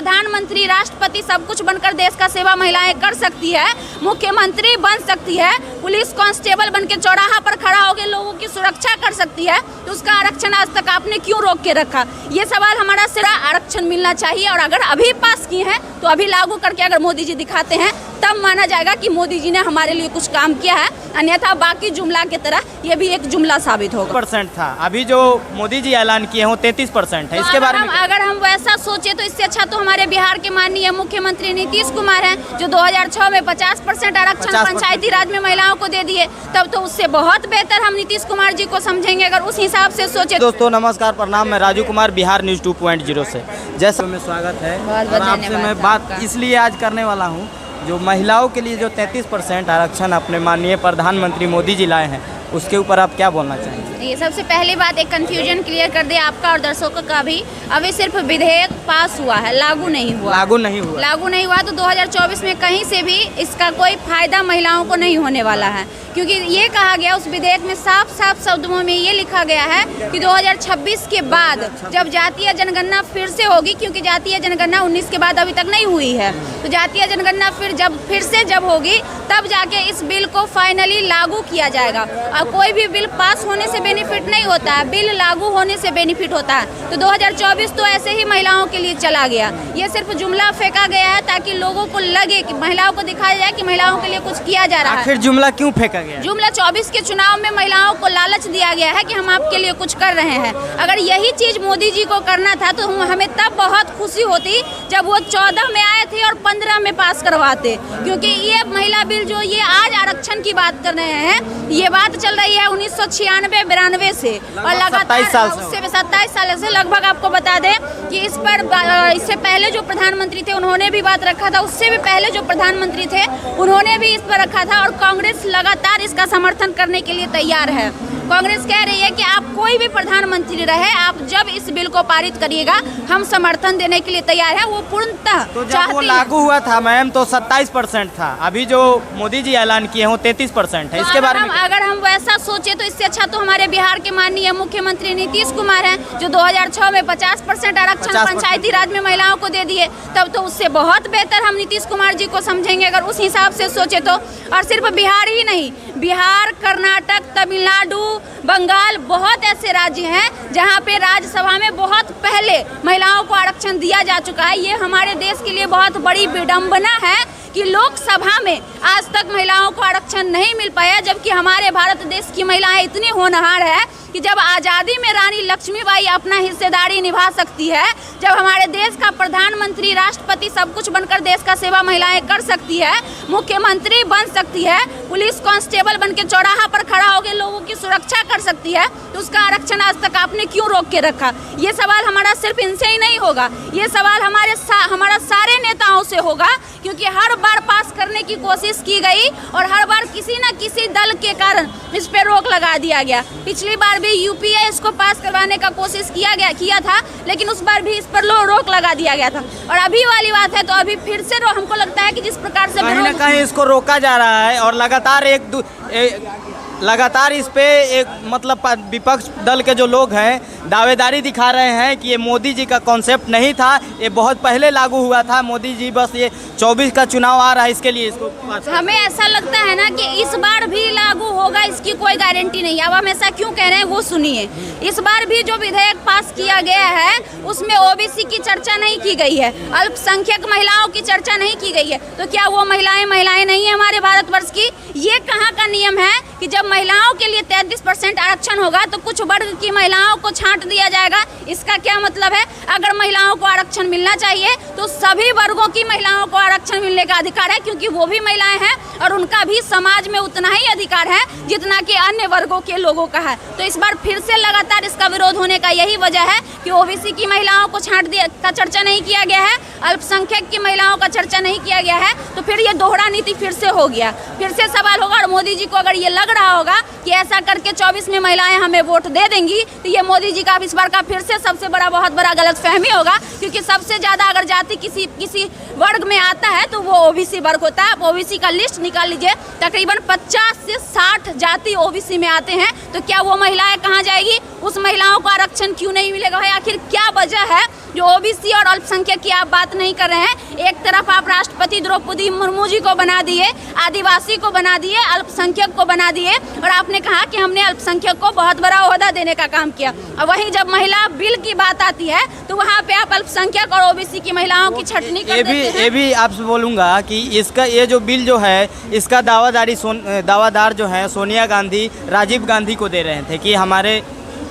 प्रधानमंत्री, राष्ट्रपति सब कुछ बनकर देश का सेवा महिलाएं कर सकती है, मुख्यमंत्री बन सकती है, पुलिस कांस्टेबल बन के चौराहा पर खड़ा होकर लोगों की सुरक्षा कर सकती है, तो उसका आरक्षण आज तक आपने क्यों रोक के रखा? ये सवाल हमारा सिर्फ आरक्षण मिलना चाहिए और अगर अभी पास किए हैं तो अभी लागू करके अगर मोदी जी दिखाते हैं तब माना जाएगा कि मोदी जी ने हमारे लिए कुछ काम किया है, अन्यथा बाकी जुमला की तरह ये भी एक जुमला साबित होगा। % था, अभी जो मोदी जी ऐलान किए हैं 33% है। इसके बारे में अगर हम वैसा सोचे तो इससे अच्छा तो हमारे बिहार के माननीय मुख्यमंत्री नीतीश कुमार हैं, जो 2006 में 50% आरक्षण पंचायती राज में महिलाओं को दे दिए, तब तो उससे बहुत बेहतर हम नीतीश कुमार जी को समझेंगे अगर उस हिसाब से सोचे। दोस्तों नमस्कार, प्रणाम, मैं राजू कुमार, बिहार न्यूज़ 2.0 से जैसा में स्वागत है। और आपसे मैं बात इसलिए आज करने वाला हूँ, जो महिलाओं के लिए जो 33% आरक्षण अपने माननीय प्रधानमंत्री मोदी जी लाए हैं, उसके ऊपर आप क्या बोलना चाहेंगे? ये सबसे पहली बात एक कंफ्यूजन क्लियर कर दे आपका और दर्शकों का भी। अभी सिर्फ विधेयक पास हुआ है, लागू नहीं हुआ। लागू नहीं हुआ तो 2024 में कहीं से भी इसका कोई फायदा महिलाओं को नहीं होने वाला है, क्योंकि ये कहा गया उस विधेयक में साफ साफ शब्दों में ये लिखा गया है कि 2026 के बाद जब जातीय जनगणना फिर से होगी, क्योंकि जातीय जनगणना 19 के बाद अभी तक नहीं हुई है, तो जातीय जनगणना फिर से जब होगी तब जाके इस बिल को फाइनली लागू किया जाएगा। और कोई भी बिल पास होने से बेनिफिट नहीं होता है, बिल लागू होने से बेनिफिट होता है। तो 2024 तो ऐसे ही महिलाओं के लिए चला गया। ये सिर्फ जुमला फेंका गया है ताकि लोगों को लगे कि महिलाओं को दिखाया जाए कि महिलाओं के लिए कुछ किया जा रहा है। आखिर जुमला क्यों फेंका गया? जुमला 24 के चुनाव में महिलाओं को लालच दिया गया है कि हम आपके लिए कुछ कर रहे हैं। अगर यही चीज मोदी जी को करना था तो हमें तब बहुत खुशी होती जब वो 14 में आए थे और 15 में पास करवाते, क्योंकि ये महिला बिल जो ये आज आरक्षण की बात कर रहे हैं, ये बात चल रही है 1996-92 से और लगातार 27 साल से लगभग। आपको बता दें कि इस पर इससे पहले जो प्रधानमंत्री थे उन्होंने भी बात रखा था, उससे भी पहले जो प्रधानमंत्री थे उन्होंने भी इस पर रखा था और कांग्रेस लगातार इसका समर्थन करने के लिए तैयार है। कांग्रेस कह रही है कि आप कोई भी प्रधानमंत्री रहे, आप जब इस बिल को पारित करिएगा हम समर्थन देने के लिए तैयार है। वो पूर्णतः तो जब वो लागू हुआ था मैम तो 27% था, अभी जो मोदी जी ऐलान किए हैं 33% है। इसके बारे में अगर हम वैसा सोचे तो इससे अच्छा तो हमारे बिहार के माननीय मुख्यमंत्री नीतीश कुमार हैं, जो 2006 में 50% आरक्षण पंचायती राज में महिलाओं को दे दिए, तब तो उससे बहुत बेहतर हम नीतीश कुमार जी को समझेंगे अगर उस हिसाब से सोचे तो। और सिर्फ बिहार ही नहीं, बिहार, कर्नाटक, तमिलनाडु, बंगाल, बहुत ऐसे राज्य हैं जहां पे राज्यसभा में बहुत पहले महिलाओं को आरक्षण दिया जा चुका है। ये हमारे देश के लिए बहुत बड़ी विडंबना है कि लोकसभा में आज तक महिलाओं को आरक्षण नहीं मिल पाया, जबकि हमारे भारत देश की महिलाएं इतनी होनहार है कि जब आज़ादी में रानी लक्ष्मीबाई अपना हिस्सेदारी निभा सकती है, जब हमारे देश का प्रधानमंत्री, राष्ट्रपति सब कुछ बनकर देश का सेवा महिलाएं कर सकती है, मुख्यमंत्री बन सकती है, पुलिस कांस्टेबल बन के चौराहा पर खड़ा होकर लोगों की सुरक्षा कर सकती है, तो उसका आरक्षण आज तक आपने क्यों रोक के रखा? ये सवाल हमारा सिर्फ इनसे ही नहीं होगा, ये सवाल हमारा सारे नेताओं से होगा, क्योंकि हर बार पास करने की कोशिश की गई और हर बार किसी न किसी दल के कारण इस पे रोक लगा दिया गया। पिछली बार भी यूपीए इसको पास करवाने का कोशिश किया था, लेकिन उस बार भी इस पर रोक लगा दिया गया था। और अभी वाली बात है तो अभी फिर से हमको लगता है कि जिस प्रकार से कहीं न कहीं इसको रोका जा रहा है और लगातार इस पे एक मतलब विपक्ष दल के जो लोग हैं दावेदारी दिखा रहे हैं कि ये मोदी जी का कॉन्सेप्ट नहीं था, ये बहुत पहले लागू हुआ था, मोदी जी बस ये 24 का चुनाव आ रहा है इसके लिए इसको हमें ऐसा लगता है ना कि इस बार भी लागू होगा, इसकी कोई गारंटी नहीं है। अब हम ऐसा क्यों कह रहे हैं वो सुनिए। इस बार भी जो विधेयक पास किया गया है उसमें ओबीसी की चर्चा नहीं की गई है, अल्पसंख्यक महिलाओं की चर्चा नहीं की गई है, तो क्या वो महिलाएं नहीं है हमारे भारतवर्ष की? ये कहाँ का नियम है कि जब महिलाओं के लिए 33% आरक्षण होगा तो कुछ वर्ग की महिलाओं को छांट दिया जाएगा? इसका क्या मतलब है? अगर महिलाओं को आरक्षण मिलना चाहिए तो सभी वर्गों की महिलाओं को आरक्षण मिलने का अधिकार है, क्योंकि वो भी महिलाएं हैं और उनका भी समाज में उतना ही अधिकार है जितना कि अन्य वर्गों के लोगों का है। तो इस बार फिर से लगातार इसका विरोध होने का यही वजह है कि ओबीसी की महिलाओं को छांट दिया का चर्चा नहीं किया गया है, अल्पसंख्यक की महिलाओं का चर्चा नहीं किया गया है, तो फिर ये दोहरा नीति फिर से हो गया, फिर से सवाल होगा। और मोदी जी को अगर ये लग रहा होगा कि ऐसा करके 24 में महिलाएं हमें वोट दे देंगी, तो ये मोदी जी का इस बार का फिर से सबसे बहुत बड़ा गलतफहमी होगा, क्योंकि सबसे ज्यादा अगर जाति किसी वर्ग में आता है तो वो ओबीसी वर्ग होता है। आप ओबीसी का लिस्ट निकाल लीजिए, तकरीबन 50 से 60 जाति ओबीसी में आते हैं, तो क्या वो महिलाएं कहाँ जाएगी? उस महिलाओं को आरक्षण क्यों नहीं मिलेगा? भाई आखिर क्या वजह है जो ओबीसी और अल्पसंख्यक की आप बात नहीं कर रहे हैं। एक तरफ आप राष्ट्रपति द्रौपदी मुर्मू जी को बना दिए, आदिवासी को बना दिए, अल्पसंख्यक को बना दिए, और आपने कहा कि हमने अल्पसंख्यक को बहुत बड़ा ओहदा देने का काम किया। और वहीं जब महिला बिल की बात आती है तो वहाँ पे आप अल्पसंख्यक और ओबीसी की महिलाओं की छटनी कर देते हैं। ये भी आपसे बोलूँगा कि इसका ये जो बिल जो है इसका दावादार जो है सोनिया गांधी राजीव गांधी को दे रहे थे कि हमारे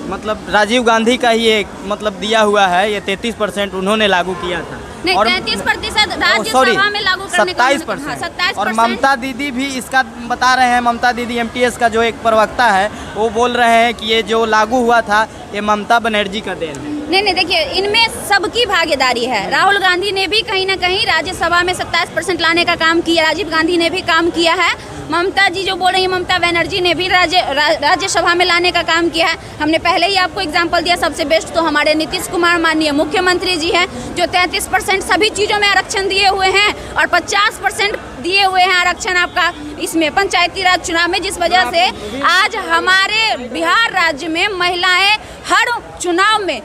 मतलब राजीव गांधी का ही एक मतलब दिया हुआ है, ये 33% उन्होंने लागू किया था। नहीं, 33% राज्यसभा में लागू करने का 27%। और ममता दीदी भी इसका बता रहे हैं, ममता दीदी एमटीएस का जो एक प्रवक्ता है वो बोल रहे हैं कि ये जो लागू हुआ था ये ममता बनर्जी का देन है। नहीं, देखिए इनमें सबकी भागीदारी है। राहुल गांधी ने भी कहीं ना कहीं राज्यसभा में 27% लाने का काम किया, राजीव गांधी ने भी काम किया है, ममता जी जो बोल रही है ममता बनर्जी ने भी राज्यसभा में लाने का काम किया है। हमने पहले ही आपको एग्जांपल दिया, सबसे बेस्ट तो हमारे नीतीश कुमार माननीय मुख्यमंत्री जी हैं जो 33% सभी चीज़ों में आरक्षण दिए हुए हैं और 50% दिए हुए हैं आरक्षण आपका इसमें पंचायती राज चुनाव में, जिस वजह से आज हमारे बिहार राज्य में महिलाएं हर चुनाव में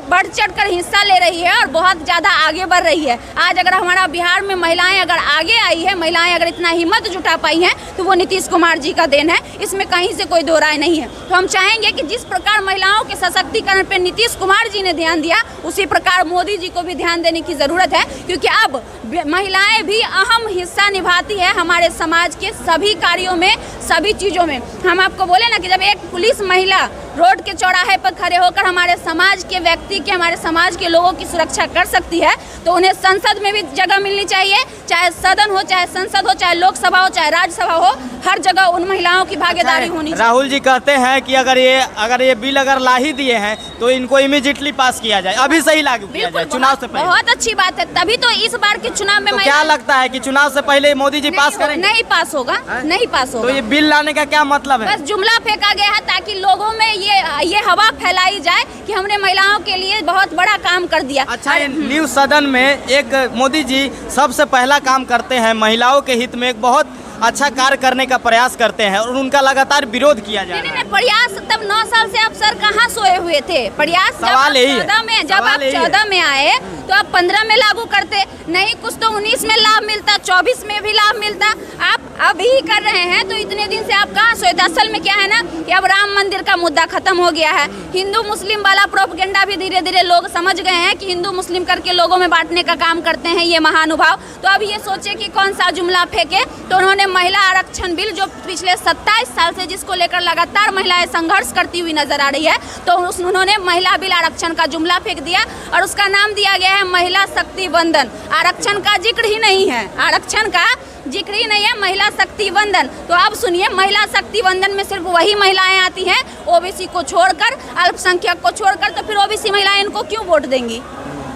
बढ़ चढ़ कर हिस्सा ले रही है और बहुत ज़्यादा आगे बढ़ रही है। आज अगर हमारा बिहार में महिलाएं अगर आगे आई है, महिलाएं अगर इतना हिम्मत जुटा पाई हैं तो वो नीतीश कुमार जी का देन है, इसमें कहीं से कोई दो राय नहीं है। तो हम चाहेंगे कि जिस प्रकार महिलाओं के सशक्तिकरण पर नीतीश कुमार जी ने ध्यान दिया उसी प्रकार मोदी जी को भी ध्यान देने की ज़रूरत है, क्योंकि अब महिलाएं भी अहम हिस्सा निभाती है हमारे समाज के सभी कार्यों में, सभी चीज़ों में। हम आपको बोले ना कि जब एक पुलिस महिला रोड के चौराहे पर खड़े होकर हमारे समाज के व्यक्ति के, हमारे समाज के लोगों की सुरक्षा कर सकती है तो उन्हें संसद में भी जगह मिलनी चाहिए, चाहे सदन हो, चाहे संसद हो, चाहे लोकसभा हो, चाहे राज्यसभा हो, हर जगह उन महिलाओं की भागीदारी होनी चाहिए। राहुल जी कहते हैं कि अगर ये बिल अगर ला ही दिए हैं तो इनको इमीडिएटली पास किया जाए, अभी से ही लागू किया जाए चुनाव से पहले। बहुत अच्छी बात है, तभी तो इस बार के चुनाव में तो क्या लगता है कि चुनाव से पहले मोदी जी पास करेंगे? नहीं पास होगा, नहीं पास होगा। तो ये बिल लाने का क्या मतलब है? बस जुमला फेंका गया है ताकि लोगों में ये हवा फैलाई जाए कि हमने महिलाओं के लिए बहुत बड़ा काम कर दिया। अच्छा, न्यू सदन में एक मोदी जी सबसे पहला काम करते हैं, महिलाओं के हित में एक बहुत अच्छा कार्य करने का प्रयास करते हैं और उनका लगातार विरोध किया जा रहा है। प्रयास तब 9 साल से आप सर कहाँ सोए हुए थे? प्रयास जब आप 14 में आए तो आप 15 में लागू करते, नहीं कुछ तो 19 में लाभ मिलता, 24 में भी लाभ मिलता। आप अभी कर रहे हैं तो इतने दिन से आप कहाँ सोए थे? असल में क्या है ना कि अब राम मंदिर का मुद्दा खत्म हो गया है, हिंदू मुस्लिम वाला प्रोपगेंडा भी धीरे धीरे लोग समझ गए हैं कि हिंदू मुस्लिम करके लोगों में बांटने का काम करते हैं ये महानुभाव। तो अब ये सोचे कि कौन सा जुमला फेंके, तो उन्होंने महिला आरक्षण बिल जो पिछले 27 साल से जिसको लेकर लगातार महिलाएं संघर्ष करती हुई नजर आ रही है, तो उन्होंने महिला बिल आरक्षण का जुमला फेंक दिया और उसका नाम दिया गया है महिला शक्ति वंदन। आरक्षण का जिक्र ही नहीं है, आरक्षण का जिक्र ही नहीं है, महिला शक्ति वंदन। तो अब सुनिए, महिला शक्ति वंदन में सिर्फ वही महिलाएं आती हैं ओबीसी को छोड़कर, अल्पसंख्यक को छोड़कर। तो फिर ओबीसी महिलाएं इनको क्यों वोट देंगी,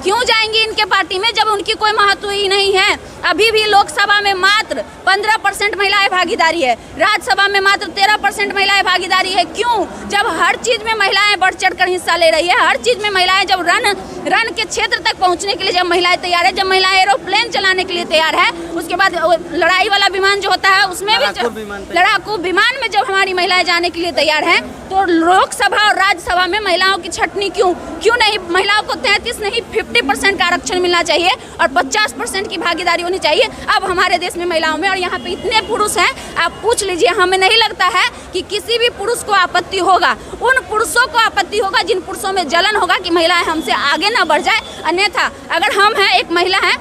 क्यों जाएंगी इनके पार्टी में जब उनकी कोई महत्व ही नहीं है? अभी भी लोकसभा में मात्र 15% महिलाएं भागीदारी है, राज्यसभा में मात्र 13% महिलाएं भागीदारी है। क्यों? जब हर चीज में महिलाएं बढ़ चढ़कर हिस्सा ले रही है, हर चीज में महिलाएं जब रन के क्षेत्र तक पहुंचने के लिए जब महिलाएं तैयार है, जब महिलाएं एरोप्लेन चलाने के लिए तैयार है, उसके बाद लड़ाई वाला विमान जो होता है उसमें भी लड़ाकू विमान में जब हमारी महिलाएं जाने के लिए तैयार है, तो लोकसभा और राज्यसभा में महिलाओं की छटनी क्यों नहीं? महिलाओं को 33 नहीं 50% का आरक्षण मिलना चाहिए और 50% की भागीदारी होनी चाहिए अब हमारे देश में महिलाओं में। और यहाँ पे इतने पुरुष हैं, आप पूछ लीजिए, हमें नहीं लगता है कि किसी भी पुरुष को आपत्ति होगा। उन पुरुषों को आपत्ति होगा जिन पुरुषों में जलन होगा कि महिलाएं हमसे आगे ना बढ़ जाए। अन्यथा अगर हम हैं, एक महिला है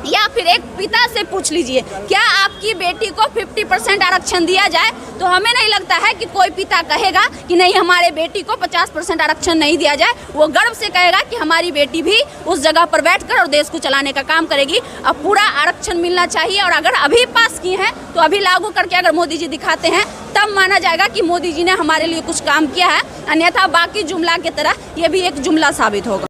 या फिर एक पिता से पूछ लीजिए, क्या आपकी बेटी को 50% आरक्षण दिया जाए, तो हमें नहीं लगता है कि कोई पिता कहेगा कि नहीं हमारे बेटी को 50% आरक्षण नहीं दिया जाए। वो गर्व से कहेगा कि हमारी बेटी भी उस जगह पर बैठकर और देश को चलाने का काम करेगी। अब पूरा आरक्षण मिलना चाहिए और अगर अभी पास किए हैं तो अभी लागू करके अगर मोदी जी दिखाते हैं तब माना जाएगा कि मोदी जी ने हमारे लिए कुछ काम किया है। अन्यथा बाकी जुमला की तरह ये भी एक जुमला साबित होगा।